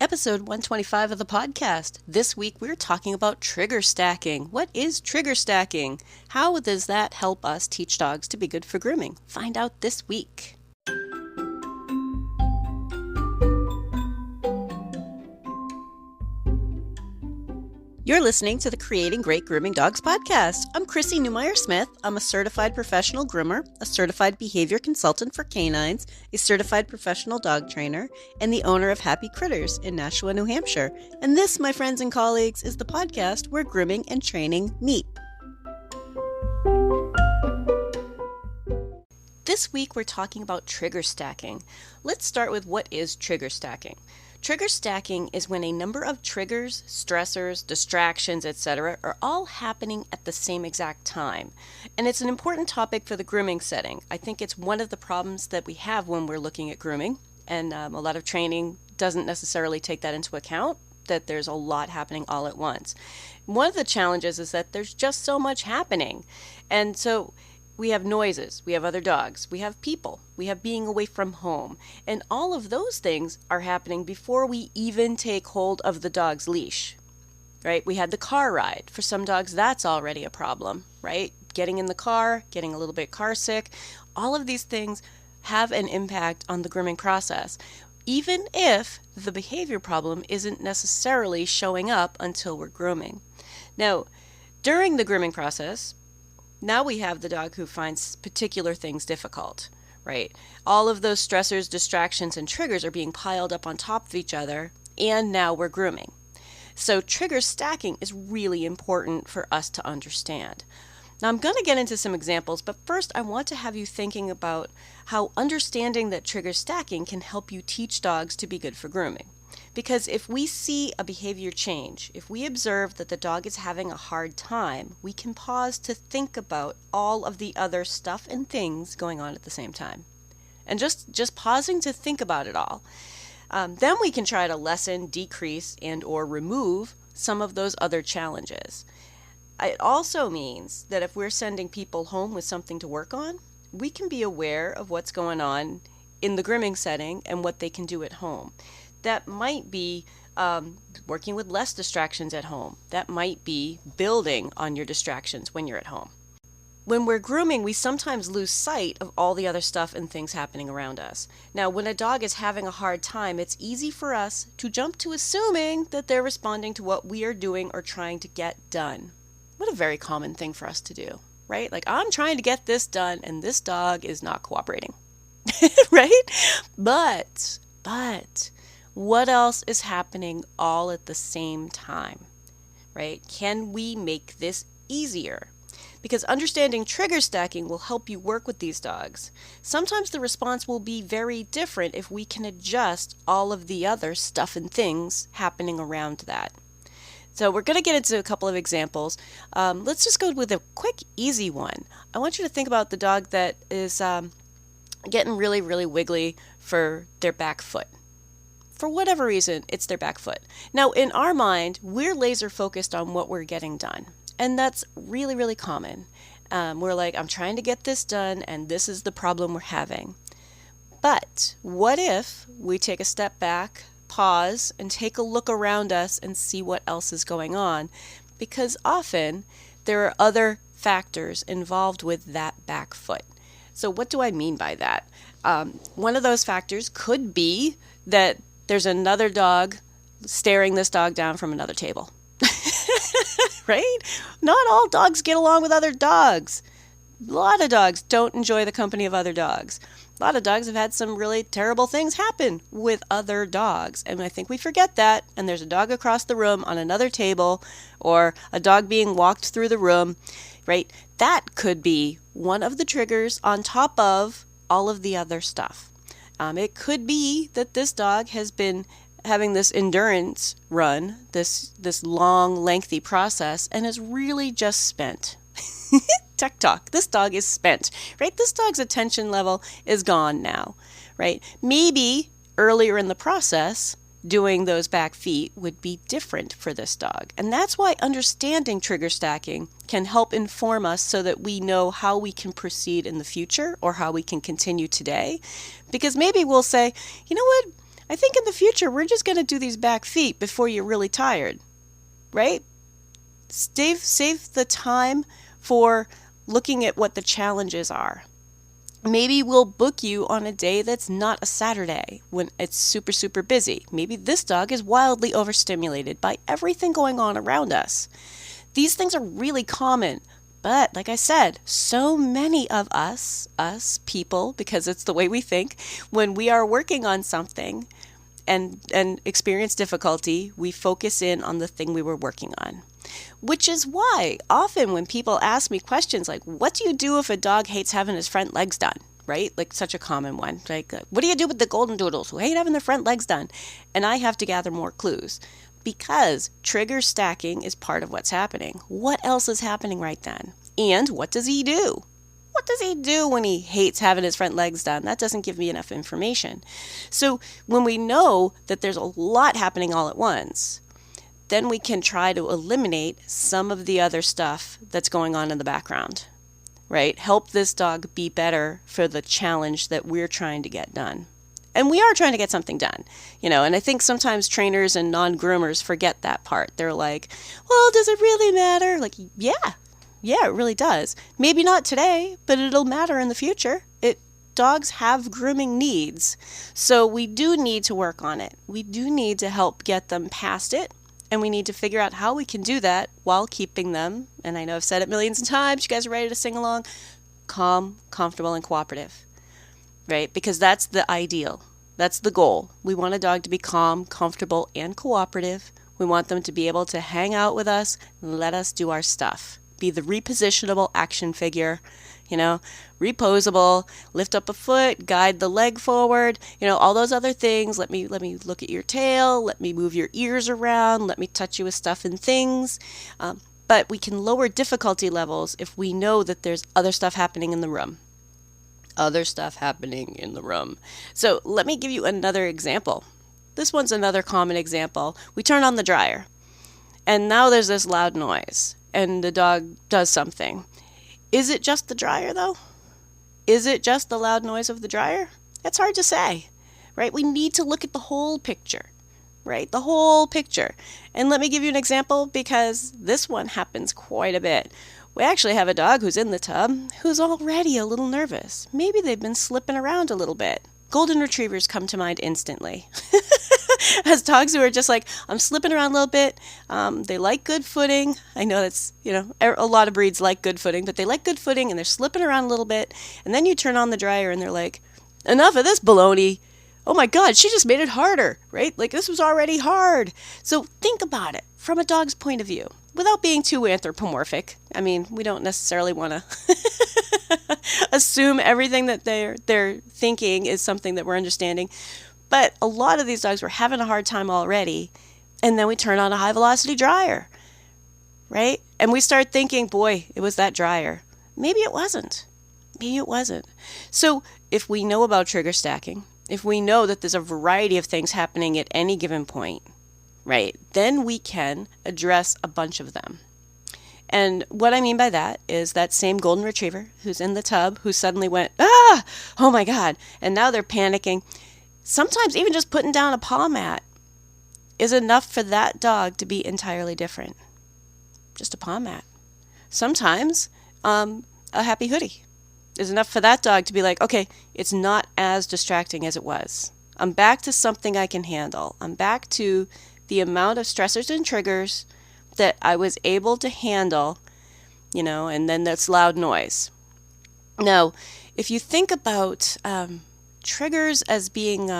Episode 125 of the podcast. This week we're talking about trigger stacking. What is trigger stacking? How does that help us teach dogs to be good for grooming? Find out this week. You're listening to the Creating Great Grooming Dogs podcast. I'm Chrissy Newmeyer-Smith. I'm a certified professional groomer, a certified behavior consultant for canines, a certified professional dog trainer, and the owner of Happy Critters in Nashua, New Hampshire. And this, my friends and colleagues, is the podcast where grooming and training meet. This week we're talking about trigger stacking. Let's start with what is trigger stacking. Trigger stacking is when a number of triggers, stressors, distractions, etc. are all happening at the same exact time. And it's an important topic for the grooming setting. I think it's one of the problems that we have when we're looking at grooming, and a lot of training doesn't necessarily take that into account, that there's a lot happening all at once. One of the challenges is that there's just so much happening. And so we have noises, we have other dogs, we have people, we have being away from home, and all of those things are happening before we even take hold of the dog's leash, right? We had the car ride. For some dogs, that's already a problem, right? Getting in the car, getting a little bit car sick, all of these things have an impact on the grooming process, even if the behavior problem isn't necessarily showing up until we're grooming. Now, during the grooming process, now we have the dog who finds particular things difficult, right? All of those stressors, distractions, and triggers are being piled up on top of each other, and now we're grooming. So trigger stacking is really important for us to understand. Now I'm going to get into some examples, but first I want to have you thinking about how understanding that trigger stacking can help you teach dogs to be good for grooming. Because if we see a behavior change, if we observe that the dog is having a hard time, we can pause to think about all of the other stuff and things going on at the same time. And just pausing to think about it all. Then we can try to lessen, decrease, and or remove some of those other challenges. It also means that if we're sending people home with something to work on, we can be aware of what's going on in the grooming setting and what they can do at home. That might be working with less distractions at home. That might be building on your distractions when you're at home. When we're grooming, we sometimes lose sight of all the other stuff and things happening around us. Now, when a dog is having a hard time, it's easy for us to jump to assuming that they're responding to what we are doing or trying to get done. What a very common thing for us to do, right? Like, I'm trying to get this done and this dog is not cooperating, right? But what else is happening all at the same time, right? Can we make this easier? Because understanding trigger stacking will help you work with these dogs. Sometimes the response will be very different if we can adjust all of the other stuff and things happening around that. So we're going to get into a couple of examples. Let's just go with a quick, easy one. I want you to think about the dog that is getting really, really wiggly for their back foot. For whatever reason, it's their back foot. Now, in our mind, we're laser focused on what we're getting done. And that's really, really common. We're like, I'm trying to get this done, and this is the problem we're having. But what if we take a step back, pause, and take a look around us and see what else is going on? Because often there are other factors involved with that back foot. So what do I mean by that? One of those factors could be that there's another dog staring this dog down from another table, right? Not all dogs get along with other dogs. A lot of dogs don't enjoy the company of other dogs. A lot of dogs have had some really terrible things happen with other dogs, and I think we forget that, and there's a dog across the room on another table, or a dog being walked through the room, right? That could be one of the triggers on top of all of the other stuff. It could be that this dog has been having this endurance run, this long, lengthy process, and is really just spent. Tech talk. This dog is spent, right? This dog's attention level is gone now, right? Maybe earlier in the process, doing those back feet would be different for this dog. And that's why understanding trigger stacking can help inform us so that we know how we can proceed in the future or how we can continue today. Because maybe we'll say, you know what? I think in the future, we're just going to do these back feet before you're really tired, right? Save the time for looking at what the challenges are. Maybe we'll book you on a day that's not a Saturday when it's super, super busy. Maybe this dog is wildly overstimulated by everything going on around us. These things are really common. But like I said, so many of us people, because it's the way we think, when we are working on something and experience difficulty, we focus in on the thing we were working on. Which is why often when people ask me questions like, what do you do if a dog hates having his front legs done? Right? Like such a common one. Like, what do you do with the golden doodles who hate having their front legs done? And I have to gather more clues because trigger stacking is part of what's happening. What else is happening right then? And what does he do? What does he do when he hates having his front legs done? That doesn't give me enough information. So when we know that there's a lot happening all at once, then we can try to eliminate some of the other stuff that's going on in the background, right? Help this dog be better for the challenge that we're trying to get done. And we are trying to get something done, and I think sometimes trainers and non-groomers forget that part. They're like, well, does it really matter? Like, yeah, it really does. Maybe not today, but it'll matter in the future. Dogs have grooming needs, so we do need to work on it. We do need to help get them past it. And we need to figure out how we can do that while keeping them, and I know I've said it millions of times, you guys are ready to sing along, calm, comfortable, and cooperative, right? Because that's the ideal. That's the goal. We want a dog to be calm, comfortable, and cooperative. We want them to be able to hang out with us and let us do our stuff. Be the repositionable action figure, reposable, lift up a foot, guide the leg forward, all those other things. Let me look at your tail, let me move your ears around, let me touch you with stuff and things. But we can lower difficulty levels if we know that there's other stuff happening in the room. So let me give you another example. This one's another common example. We turn on the dryer, and now there's this loud noise, and the dog does something. Is it just the dryer, though? Is it just the loud noise of the dryer? It's hard to say, right? We need to look at the whole picture, right? The whole picture. And let me give you an example because this one happens quite a bit. We actually have a dog who's in the tub who's already a little nervous. Maybe they've been slipping around a little bit. Golden retrievers come to mind instantly. As dogs who are just like, I'm slipping around a little bit. They like good footing. I know that's, a lot of breeds like good footing, but they like good footing and they're slipping around a little bit. And then you turn on the dryer and they're like, enough of this baloney. Oh my God, she just made it harder, right? Like this was already hard. So think about it from a dog's point of view without being too anthropomorphic. I mean, we don't necessarily want to assume everything that they're thinking is something that we're understanding. But a lot of these dogs were having a hard time already, and then we turn on a high-velocity dryer, right? And we start thinking, boy, it was that dryer. Maybe it wasn't. So if we know about trigger stacking, if we know that there's a variety of things happening at any given point, right, then we can address a bunch of them. And what I mean by that is that same golden retriever who's in the tub who suddenly went, oh my God, and now they're panicking. Sometimes even just putting down a paw mat is enough for that dog to be entirely different. Just a paw mat. Sometimes a happy hoodie is enough for that dog to be like, okay, it's not as distracting as it was. I'm back to something I can handle. I'm back to the amount of stressors and triggers that I was able to handle, and then that's loud noise. Now, if you think about triggers as being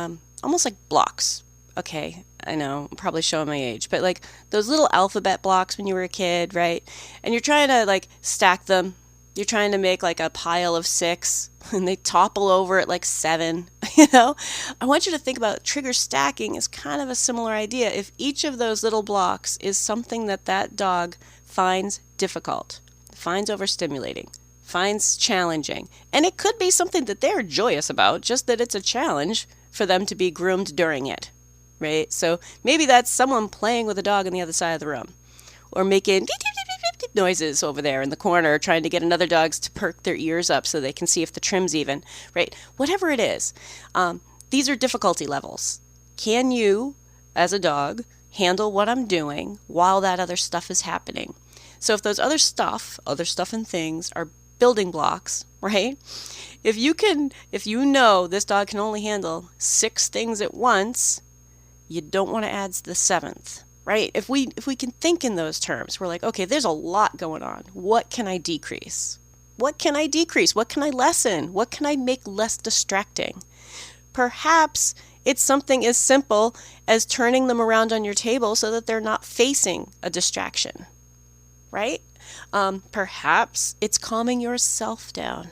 almost like blocks. Okay, I know, I'm probably showing my age, but like those little alphabet blocks when you were a kid, right? And you're trying to like stack them. You're trying to make like a pile of 6 and they topple over at like 7, I want you to think about trigger stacking as kind of a similar idea. If each of those little blocks is something that dog finds difficult, finds overstimulating, finds challenging, and it could be something that they're joyous about, just that it's a challenge for them to be groomed during it, right? So maybe that's someone playing with a dog on the other side of the room, or making noises over there in the corner, trying to get another dogs to perk their ears up so they can see if the trim's even, right? Whatever it is, these are difficulty levels. Can you, as a dog, handle what I'm doing while that other stuff is happening? So if those other stuff and things are building blocks, right? If you know this dog can only handle 6 things at once, you don't want to add the 7th, right? If we can think in those terms, we're like, okay, there's a lot going on. What can I decrease? What can I decrease? What can I lessen? What can I make less distracting? Perhaps it's something as simple as turning them around on your table so that they're not facing a distraction, right? Perhaps it's calming yourself down,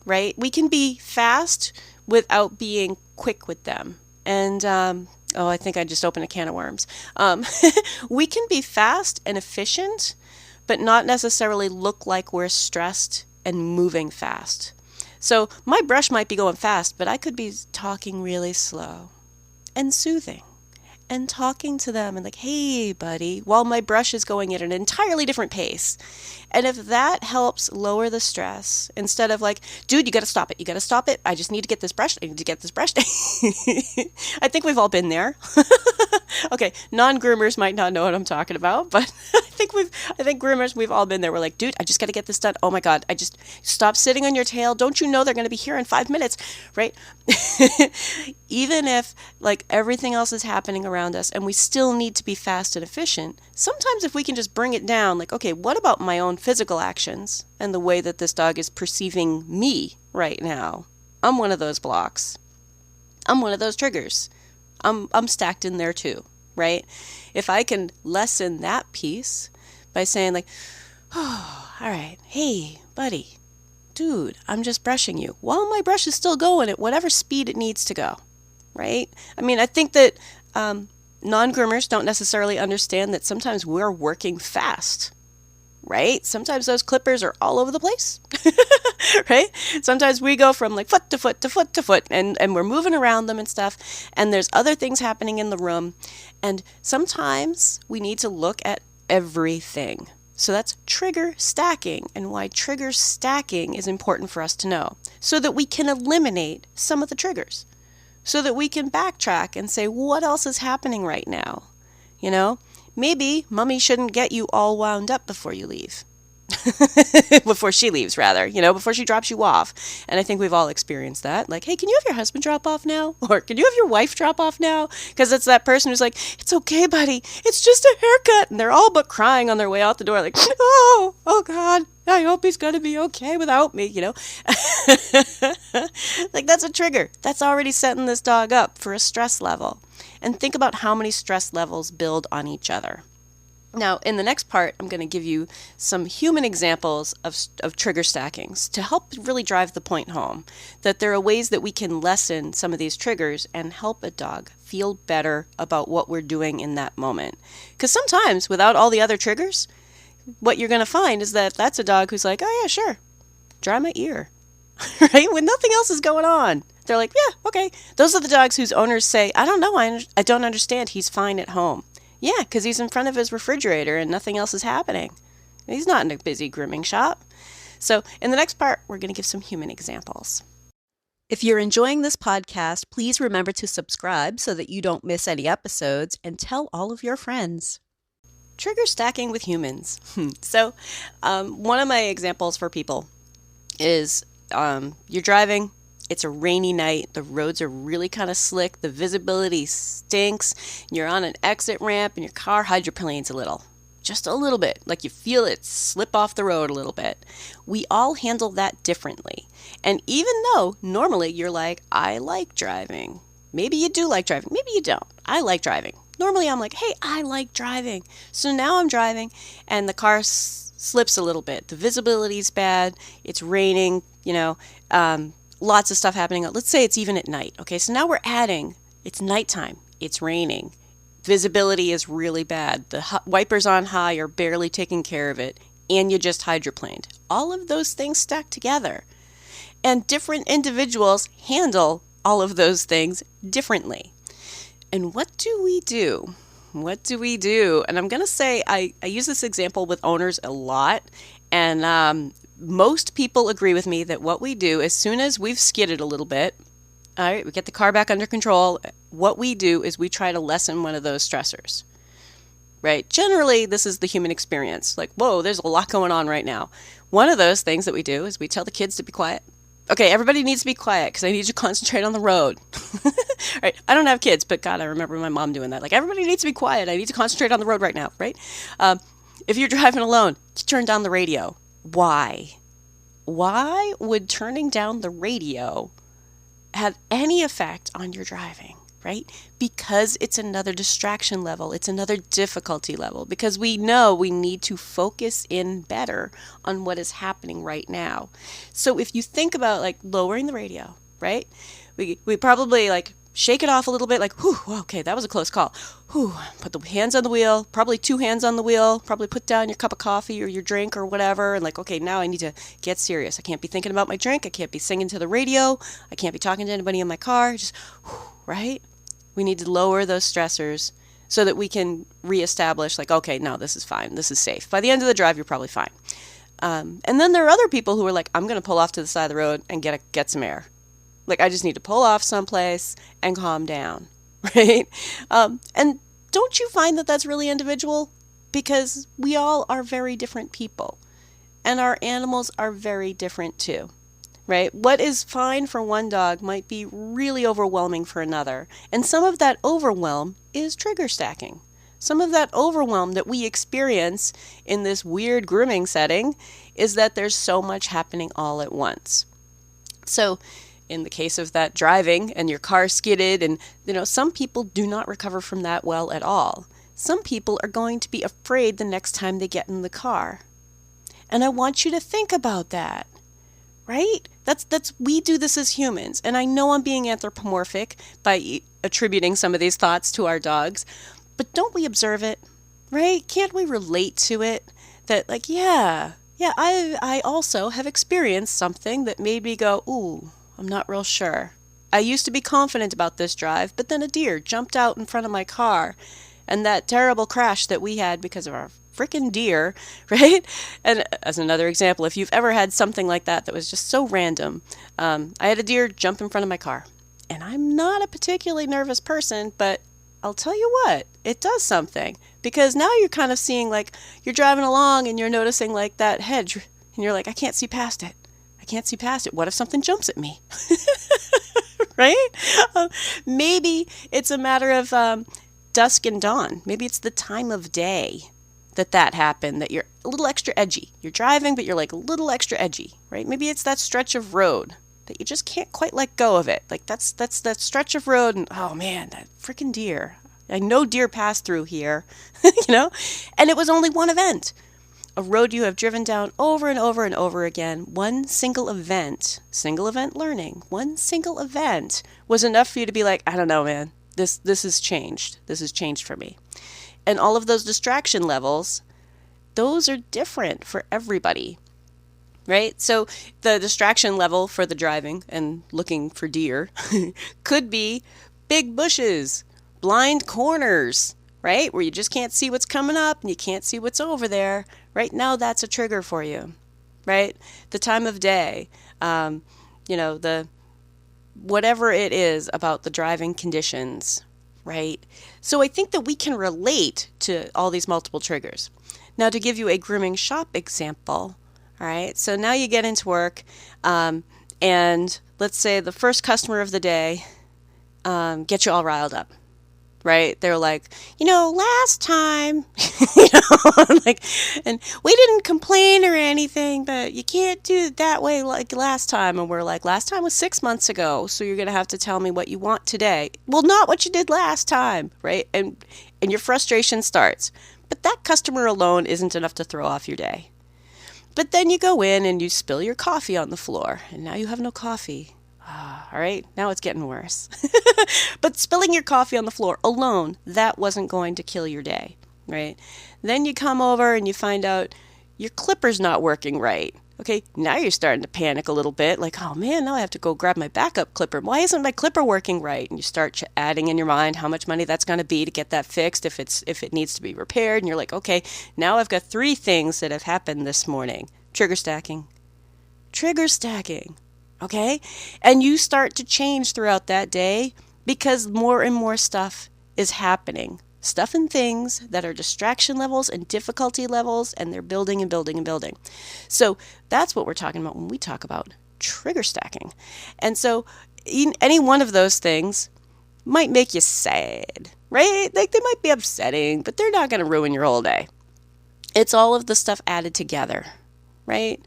right? We can be fast without being quick with them. And, I think I just opened a can of worms. We can be fast and efficient, but not necessarily look like we're stressed and moving fast. So my brush might be going fast, but I could be talking really slow and soothing and talking to them and like, hey, buddy, while my brush is going at an entirely different pace. And if that helps lower the stress, instead of like, dude, you got to stop it. You got to stop it. I just need to get this brushed. I need to get this brushed. I think we've all been there. Okay, non-groomers might not know what I'm talking about, but I think groomers, we've all been there. We're like, dude, I just got to get this done. Oh my God, I just stop sitting on your tail. Don't you know they're going to be here in 5 minutes, right? Even if like everything else is happening around us and we still need to be fast and efficient, sometimes if we can just bring it down, like, okay, what about my own physical actions and the way that this dog is perceiving me right now? I'm one of those blocks. I'm one of those triggers. I'm stacked in there too, right? If I can lessen that piece by saying like, oh, all right, hey, buddy, dude, I'm just brushing you while my brush is still going at whatever speed it needs to go, right? I mean, I think that non-groomers don't necessarily understand that sometimes we're working fast, right? Sometimes those clippers are all over the place, right? Sometimes we go from like foot to foot to foot to foot and we're moving around them and stuff. And there's other things happening in the room. And sometimes we need to look at everything. So that's trigger stacking, and why trigger stacking is important for us to know so that we can eliminate some of the triggers, so that we can backtrack and say, what else is happening right now? You know, maybe mommy shouldn't get you all wound up before you leave. Before she leaves, rather, you know, before she drops you off. And I think we've all experienced that. Like, hey, can you have your husband drop off now? Or can you have your wife drop off now? Because it's that person who's like, it's okay, buddy. It's just a haircut. And they're all but crying on their way out the door. Like, oh God, I hope he's going to be okay without me, you know? Like, that's a trigger. That's already setting this dog up for a stress level. And think about how many stress levels build on each other. Now, in the next part, I'm going to give you some human examples of trigger stackings to help really drive the point home that there are ways that we can lessen some of these triggers and help a dog feel better about what we're doing in that moment. Because sometimes, without all the other triggers, what you're going to find is that that's a dog who's like, oh yeah, sure, dry my ear, right? When nothing else is going on. They're like, yeah, okay. Those are the dogs whose owners say, I don't know, I don't understand, he's fine at home. Yeah, because he's in front of his refrigerator and nothing else is happening. He's not in a busy grooming shop. So in the next part, we're going to give some human examples. If you're enjoying this podcast, please remember to subscribe so that you don't miss any episodes, and tell all of your friends. Trigger stacking with humans. So one of my examples for people is you're driving. It's a rainy night. The roads are really kind of slick. The visibility stinks. You're on an exit ramp and your car hydroplanes a little. Just a little bit. Like you feel it slip off the road a little bit. We all handle that differently. And even though normally you're like, I like driving. Maybe you do like driving. Maybe you don't. I like driving. Normally I'm like, hey, I like driving. So now I'm driving and the car slips a little bit. The visibility's bad. It's raining, you know, lots of stuff happening. Let's say it's even at night. Okay, so now we're adding, it's nighttime, it's raining, visibility is really bad, the wipers on high are barely taking care of it, and you just hydroplaned. All of those things stack together. And different individuals handle all of those things differently. And what do we do? What do we do? And I'm going to say I use this example with owners a lot, and most people agree with me that what we do, as soon as we've skidded a little bit, all right, we get the car back under control, what we do is we try to lessen one of those stressors, right? Generally, this is the human experience. Like, whoa, there's a lot going on right now. One of those things that we do is we tell the kids to be quiet. Okay, everybody needs to be quiet because I need you to concentrate on the road. Right? I don't have kids, but God, I remember my mom doing that. Like, everybody needs to be quiet. I need to concentrate on the road right now, right? If you're driving alone, turn down the radio. Why? Why would turning down the radio have any effect on your driving, right? Because it's another distraction level. It's another difficulty level because we know we need to focus in better on what is happening right now. So if you think about like lowering the radio, right? We probably like shake it off a little bit, like, whew, okay, that was a close call. Whew, put the hands on the wheel, probably 2 hands on the wheel, probably put down your cup of coffee or your drink or whatever, and like, okay, now I need to get serious. I can't be thinking about my drink. I can't be singing to the radio. I can't be talking to anybody in my car. Just, whew, right? We need to lower those stressors so that we can reestablish, like, okay, no, this is fine. This is safe. By the end of the drive, you're probably fine. And then there are other people who are like, I'm going to pull off to the side of the road and get some air. Like, I just need to pull off someplace and calm down, right? And don't you find that that's really individual? Because we all are very different people, and our animals are very different too, right? What is fine for one dog might be really overwhelming for another, and some of that overwhelm is trigger stacking. Some of that overwhelm that we experience in this weird grooming setting is that there's so much happening all at once. So, in the case of that driving and your car skidded and, some people do not recover from that well at all. Some people are going to be afraid the next time they get in the car. And I want you to think about that, right? We do this as humans. And I know I'm being anthropomorphic by attributing some of these thoughts to our dogs, but don't we observe it, right? Can't we relate to it? That like, yeah, I also have experienced something that made me go, ooh, I'm not real sure. I used to be confident about this drive, but then a deer jumped out in front of my car, and that terrible crash that we had because of our freaking deer, right? And as another example, if you've ever had something like that was just so random, I had a deer jump in front of my car, and I'm not a particularly nervous person, but I'll tell you what, it does something, because now you're kind of seeing, like, you're driving along and you're noticing, like, that hedge, and you're like, I can't see past it. Can't see past it. What if something jumps at me? Right? Maybe it's a matter of dusk and dawn. Maybe it's the time of day that happened, that you're a little extra edgy. You're driving, but you're like a little extra edgy, right? Maybe it's that stretch of road that you just can't quite let go of it. Like that's that stretch of road, and oh man, that freaking deer. I know deer passed through here, and it was only one event. A road you have driven down over and over and over again. One single event learning, one single event was enough for you to be like, I don't know, man, this has changed. This has changed for me. And all of those distraction levels, those are different for everybody, right? So the distraction level for the driving and looking for deer could be big bushes, blind corners, right? Where you just can't see what's coming up and you can't see what's over there. Right now, that's a trigger for you, right? The time of day, the whatever it is about the driving conditions, right? So I think that we can relate to all these multiple triggers. Now, to give you a grooming shop example, all right? So now you get into work, and let's say the first customer of the day gets you all riled up. Right? They're like, last time, and we didn't complain or anything, but you can't do it that way like last time. And we're like, last time was 6 months ago, so you're going to have to tell me what you want today. Well, not what you did last time, right? And your frustration starts. But that customer alone isn't enough to throw off your day. But then you go in and you spill your coffee on the floor, and now you have no coffee. All right, now it's getting worse. But spilling your coffee on the floor alone, that wasn't going to kill your day, right? Then you come over and you find out your clipper's not working right. Okay, now you're starting to panic a little bit, like, oh man, now I have to go grab my backup clipper. Why isn't my clipper working right? And you start adding in your mind how much money that's going to be to get that fixed if it needs to be repaired. And you're like, okay, now I've got 3 things that have happened this morning. Trigger stacking. Okay? And you start to change throughout that day because more and more stuff is happening. Stuff and things that are distraction levels and difficulty levels, and they're building and building and building. So that's what we're talking about when we talk about trigger stacking. And so any one of those things might make you sad, right? Like they might be upsetting, but they're not going to ruin your whole day. It's all of the stuff added together, right?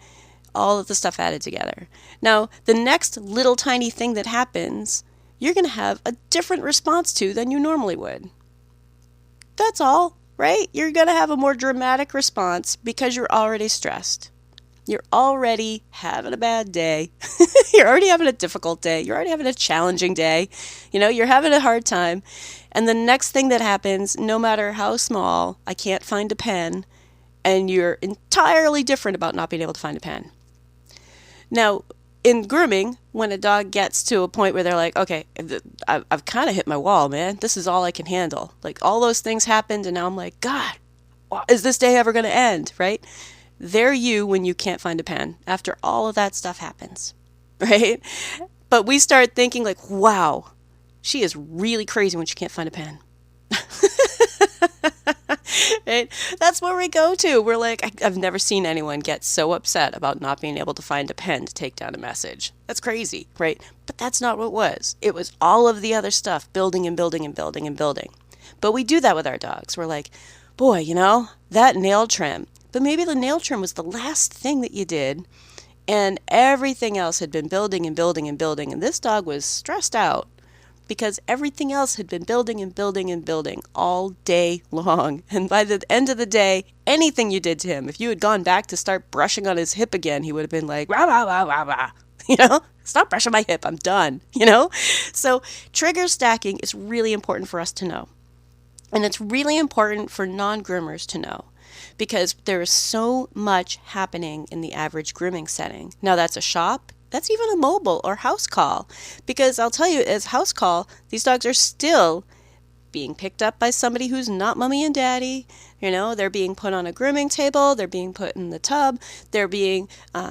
All of the stuff added together. Now, the next little tiny thing that happens, you're going to have a different response to than you normally would. That's all, right? You're going to have a more dramatic response because you're already stressed. You're already having a bad day. You're already having a difficult day. You're already having a challenging day. You're having a hard time. And the next thing that happens, no matter how small, I can't find a pen, and you're entirely different about not being able to find a pen. Now, in grooming, when a dog gets to a point where they're like, okay, I've kind of hit my wall, man. This is all I can handle. Like all those things happened, and now I'm like, God, is this day ever going to end, right? They're you when you can't find a pen after all of that stuff happens, right? But we start thinking like, wow, she is really crazy when she can't find a pen. Right? That's where we go to. We're like, I've never seen anyone get so upset about not being able to find a pen to take down a message. That's crazy, right? But that's not what it was. It was all of the other stuff building and building and building and building. But we do that with our dogs. We're like, boy, that nail trim. But maybe the nail trim was the last thing that you did, and everything else had been building and building and building, and this dog was stressed out because everything else had been building and building and building all day long. And by the end of the day, anything you did to him, if you had gone back to start brushing on his hip again, he would have been like, rah, rah, rah, rah, rah. Stop brushing my hip, I'm done, So trigger stacking is really important for us to know. And it's really important for non-groomers to know, because there is so much happening in the average grooming setting. Now that's a shop, that's even a mobile or house call, because I'll tell you, as house call, these dogs are still being picked up by somebody who's not mommy and daddy. They're being put on a grooming table, they're being put in the tub, they're being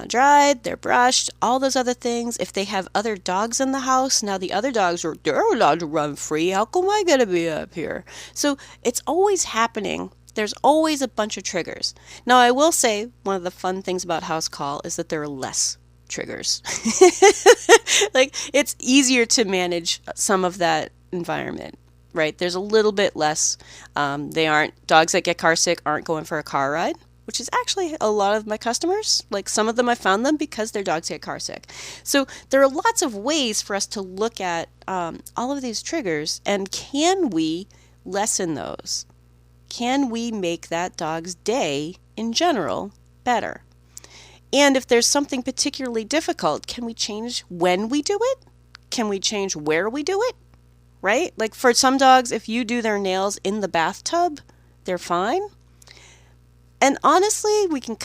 dried, they're brushed, all those other things. If they have other dogs in the house, now the other dogs they're allowed to run free. How come I gotta be up here? So it's always happening. There's always a bunch of triggers. Now I will say one of the fun things about house call is that there are less triggers. Like it's easier to manage some of that environment. Right? There's a little bit less. Dogs that get car sick aren't going for a car ride, which is actually a lot of my customers. Like some of them, I found them because their dogs get car sick. So there are lots of ways for us to look at all of these triggers, and can we lessen those? Can we make that dog's day in general better? And if there's something particularly difficult, can we change when we do it? Can we change where we do it? Right? Like for some dogs, if you do their nails in the bathtub, they're fine. And honestly, we can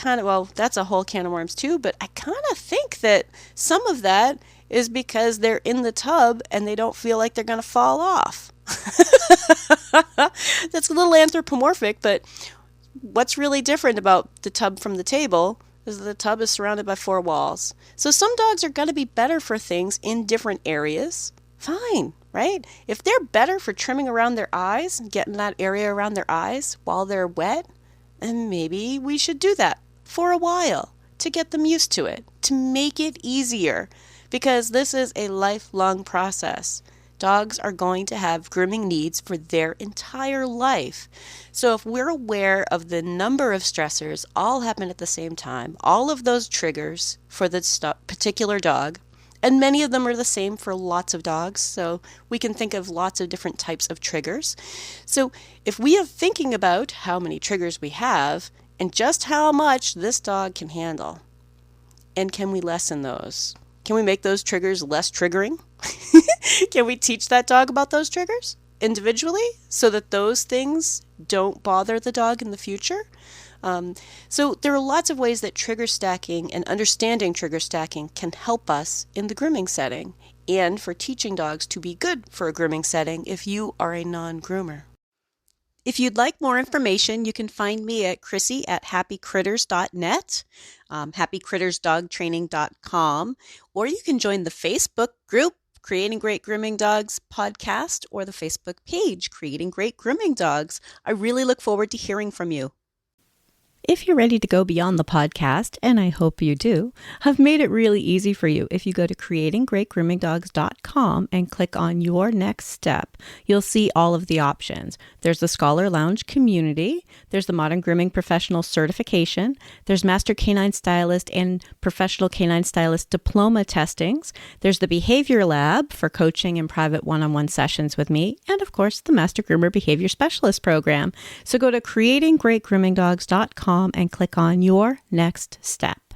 that's a whole can of worms too, but I kind of think that some of that is because they're in the tub and they don't feel like they're going to fall off. That's a little anthropomorphic, but what's really different about the tub from the table is that the tub is surrounded by four walls. So some dogs are going to be better for things in different areas. Fine, right? If they're better for trimming around their eyes, getting that area around their eyes while they're wet, then maybe we should do that for a while to get them used to it, to make it easier, because this is a lifelong process. Dogs are going to have grooming needs for their entire life. So if we're aware of the number of stressors all happen at the same time, all of those triggers for the particular dog, and many of them are the same for lots of dogs, so we can think of lots of different types of triggers. So if we are thinking about how many triggers we have and just how much this dog can handle, and can we lessen those? Can we make those triggers less triggering? Can we teach that dog about those triggers individually so that those things don't bother the dog in the future? So there are lots of ways that trigger stacking and understanding trigger stacking can help us in the grooming setting, and for teaching dogs to be good for a grooming setting if you are a non-groomer. If you'd like more information, you can find me at Chrissy@happycritters.net, happycrittersdogtraining.com, or you can join the Facebook group Creating Great Grooming Dogs podcast or the Facebook page, Creating Great Grooming Dogs. I really look forward to hearing from you. If you're ready to go beyond the podcast, and I hope you do, I've made it really easy for you. If you go to creatinggreatgroomingdogs.com and click on your next step, you'll see all of the options. There's the Scholar Lounge community, there's the Modern Grooming Professional Certification, there's Master Canine Stylist and Professional Canine Stylist Diploma testings, there's the Behavior Lab for coaching and private one-on-one sessions with me, and of course the Master Groomer Behavior Specialist program. So go to creatinggreatgroomingdogs.com and click on your next step.